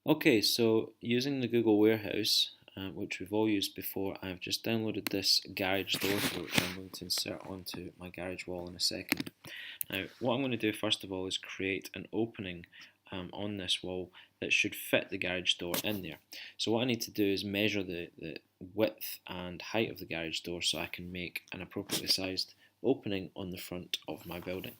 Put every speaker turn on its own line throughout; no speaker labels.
Okay, so using the Google Warehouse, which we've all used before, I've just downloaded this garage door here, which I'm going to insert onto my garage wall in a second. Now, what I'm going to do first of all is create an opening on this wall that should fit the garage door in there. So what I need to do is measure the width and height of the garage door so I can make an appropriately sized opening on the front of my building.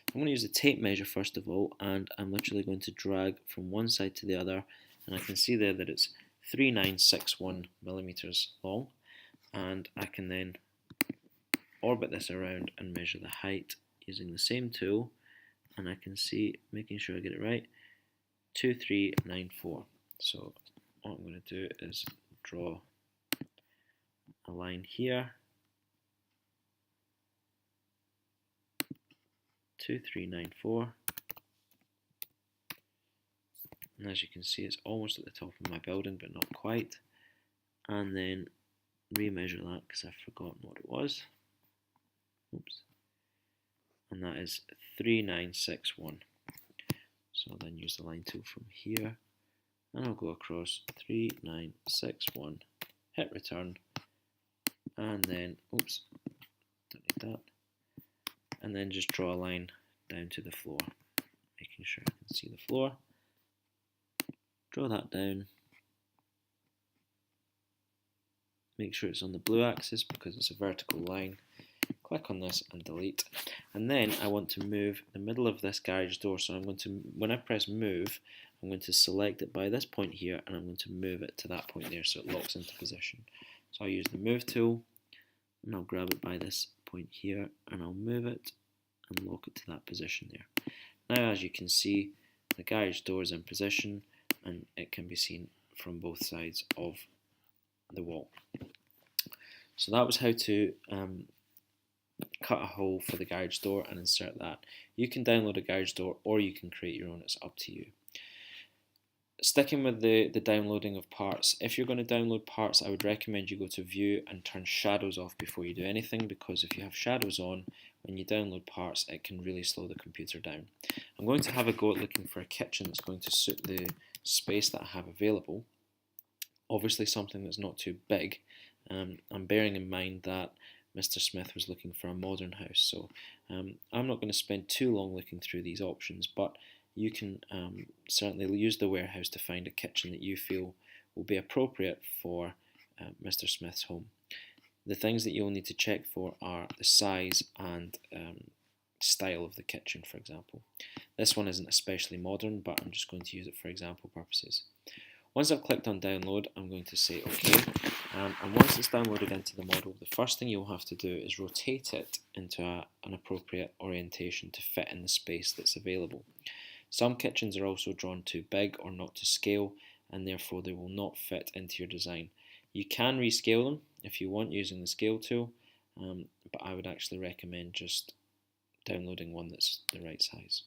I'm going to use the tape measure first of all, and I'm literally going to drag from one side to the other, and I can see there that it's 3961 millimeters long, and I can then orbit this around and measure the height using the same tool, and I can see, making sure I get it right, 2394. So what I'm going to do is draw a line here, 2394, and as you can see it's almost at the top of my building but not quite, and then remeasure that because I've forgotten what it was. Oops. And that is 3961. So I'll then use the line tool from here, and I'll go across 3961, hit return, and then, oops, don't need that, and then just draw a line down to the floor, making sure I can see the floor. Draw that down, make sure it's on the blue axis because it's a vertical line. Click on this and delete, and then I want to move the middle of this garage door, so I'm going to, when I press move, I'm going to select it by this point here and I'm going to move it to that point there so it locks into position. So I'll use the move tool and I'll grab it by this point here and I'll move it and lock it to that position there. Now as you can see, the garage door is in position and it can be seen from both sides of the wall. So that was how to cut a hole for the garage door and insert that. You can download a garage door or you can create your own, it's up to you. Sticking with the downloading of parts, if you're going to download parts, I would recommend you go to view and turn shadows off before you do anything, because if you have shadows on when you download parts it can really slow the computer down. I'm going to have a go at looking for a kitchen that's going to suit the space that I have available. Obviously something that's not too big. I'm bearing in mind that Mr. Smith was looking for a modern house, so I'm not going to spend too long looking through these options, but you can certainly use the warehouse to find a kitchen that you feel will be appropriate for Mr. Smith's home. The things that you'll need to check for are the size and style of the kitchen, for example. This one isn't especially modern, but I'm just going to use it for example purposes. Once I've clicked on download, I'm going to say OK, and once it's downloaded into the model, the first thing you'll have to do is rotate it into an appropriate orientation to fit in the space that's available. Some kitchens are also drawn too big or not to scale, and therefore they will not fit into your design. You can rescale them if you want using the scale tool, but I would actually recommend just downloading one that's the right size.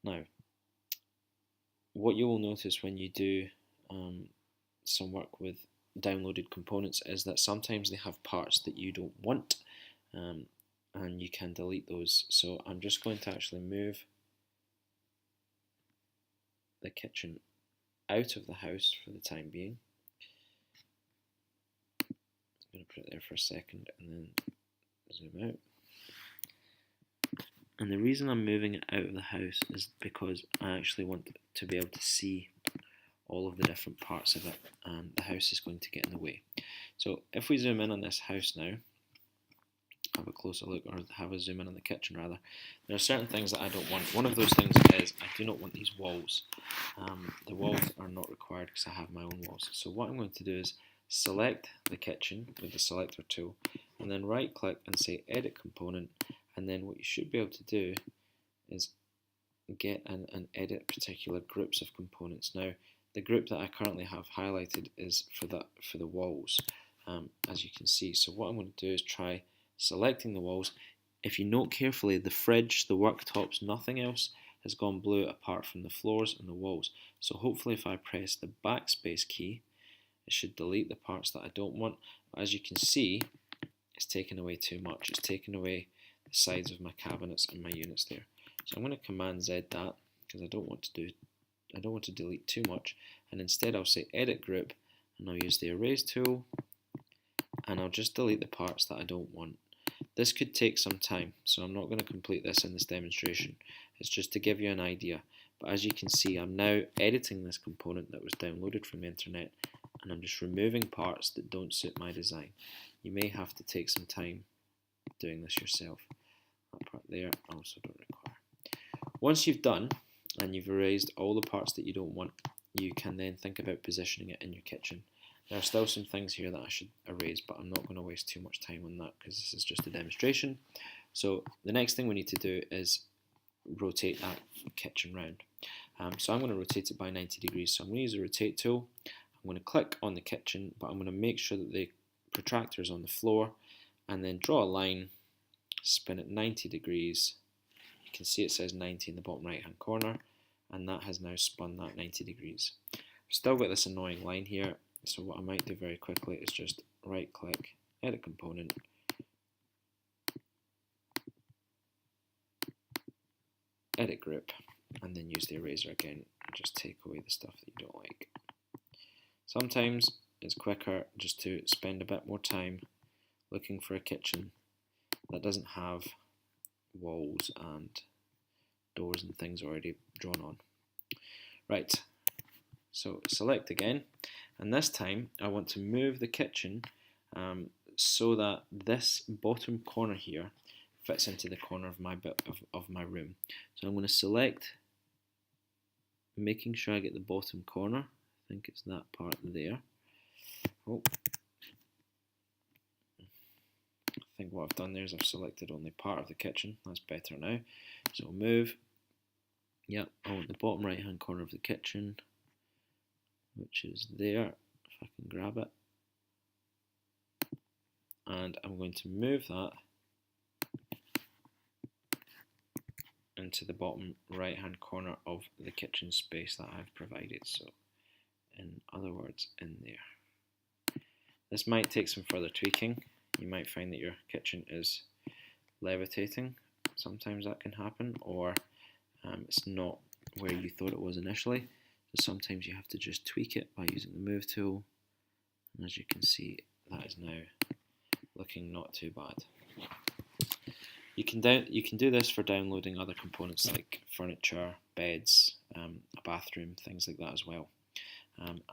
Now, what you will notice when you do some work with downloaded components is that sometimes they have parts that you don't want, and you can delete those. So I'm just going to actually move the kitchen out of the house for the time being. I'm going to put it there for a second and then zoom out. And the reason I'm moving it out of the house is because I actually want to be able to see all of the different parts of it, and the house is going to get in the way. So if we zoom in on this house now, have a closer look, or have a zoom in on the kitchen rather, there are certain things that I don't want. One of those things is I do not want these walls. The walls are not required because I have my own walls. So what I'm going to do is select the kitchen with the selector tool and then right click and say edit component, and then what you should be able to do is get and edit particular groups of components. Now the group that I currently have highlighted is for the walls, as you can see. So what I'm going to do is try selecting the walls. If you note carefully, the fridge, the worktops, nothing else has gone blue apart from the floors and the walls. So hopefully if I press the backspace key, it should delete the parts that I don't want. But as you can see, it's taken away too much. It's taken away the sides of my cabinets and my units there. So I'm going to Command Z that because I don't want to do don't want to delete too much, and instead I'll say edit group, and I'll use the erase tool, and I'll just delete the parts that I don't want. This could take some time, so I'm not going to complete this in this demonstration. It's just to give you an idea. But as you can see, I'm now editing this component that was downloaded from the internet, and I'm just removing parts that don't suit my design. You may have to take some time doing this yourself. That part there I also don't require. Once you've done, and you've erased all the parts that you don't want, you can then think about positioning it in your kitchen. There are still some things here that I should erase, but I'm not going to waste too much time on that because this is just a demonstration. So the next thing we need to do is rotate that kitchen round. So I'm going to rotate it by 90 degrees. So I'm going to use the rotate tool. I'm going to click on the kitchen, but I'm going to make sure that the protractor is on the floor, and then draw a line, spin it 90 degrees. You can see it says 90 in the bottom right hand corner, and that has now spun that 90 degrees. I've still got this annoying line here, so what I might do very quickly is just right click, edit component, edit group, and then use the eraser again and just take away the stuff that you don't like. Sometimes it's quicker just to spend a bit more time looking for a kitchen that doesn't have walls and doors and things already drawn on. Right, so select again, and this time I want to move the kitchen so that this bottom corner here fits into the corner of my room. So I'm going to select, making sure I get the bottom corner. I think it's that part there. Oh, I think what I've done there is I've selected only part of the kitchen. That's better now. So move. Yep, I want the bottom right hand corner of the kitchen, which is there, if I can grab it. And I'm going to move that into the bottom right hand corner of the kitchen space that I've provided. So in other words, in there. This might take some further tweaking. You might find that your kitchen is levitating. Sometimes that can happen, or it's not where you thought it was initially. So sometimes you have to just tweak it by using the move tool. And as you can see, that is now looking not too bad. You can do this for downloading other components like furniture, beds, a bathroom, things like that as well.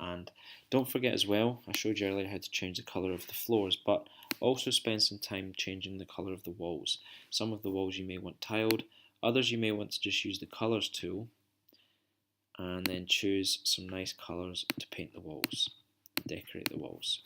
And don't forget as well, I showed you earlier how to change the colour of the floors, but also spend some time changing the colour of the walls. Some of the walls you may want tiled, others you may want to just use the colours tool and then choose some nice colours to paint the walls, decorate the walls.